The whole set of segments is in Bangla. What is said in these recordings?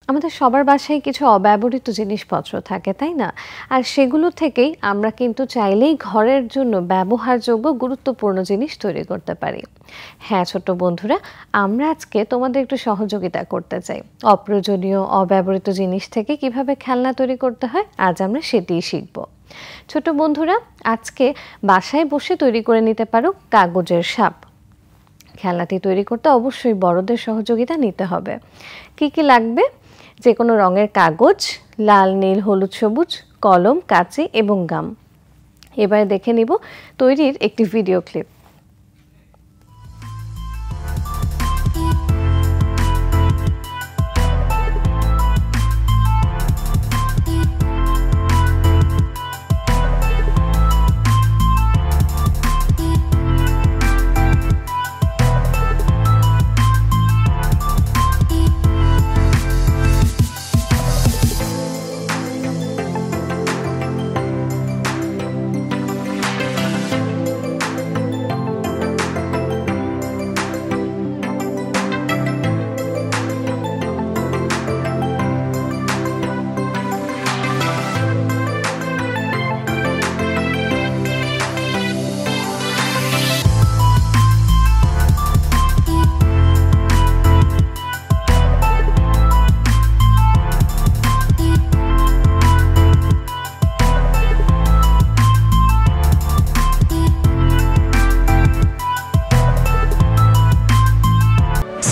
আমাদের সবার বাসায় কিছু অব্যবহৃত জিনিসপত্র থাকে, তাই না? আর সেগুলো থেকেই আমরা কিন্তু চাইলেই ঘরের জন্য ব্যবহারযোগ্য গুরুত্বপূর্ণ জিনিস তৈরি করতে পারি। হ্যাঁ ছোট্ট বন্ধুরা, আমরা আজকে তোমাদের একটু সহযোগিতা করতে চাই। অপ্রয়োজনীয় অব্যবহৃত জিনিস থেকে কিভাবে খেলনা তৈরি করতে হয় আজ আমরা সেটিই শিখব। ছোট বন্ধুরা, আজকে বাসায় বসে তৈরি করে নিতে পারো কাগজের সাপ। খেলনাটি তৈরি করতে অবশ্যই বড়দের সহযোগিতা নিতে হবে। কি কি লাগবে? যে কোনো রঙের কাগজ, লাল, নীল, হলুদ, সবুজ, কলম, কাঁচি এবং গাম। এবারে দেখে নিব তৈরির একটি ভিডিও ক্লিপ।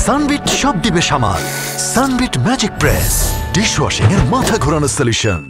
সানবিট সব দিবে সামাল। সানবিট ম্যাজিক প্রেস ডিশওয়াশিং এর মাথা ঘোরানো সলিউশন।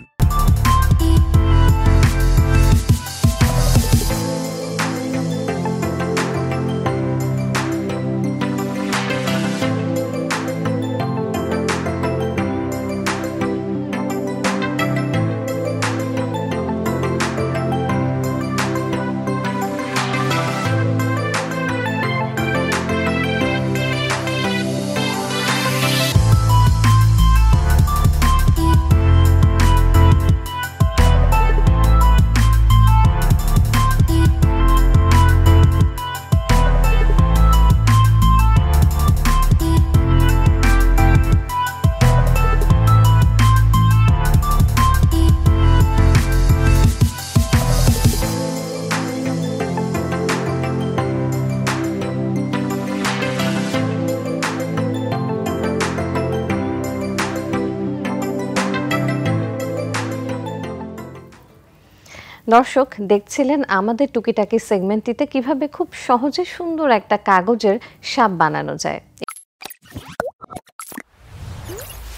দর্শক দেখছিলেন আমাদের টুকিটাকি সেগমেন্টটিতে কিভাবে খুব সহজে সুন্দর একটা কাগজের সাপ বানানো যায়।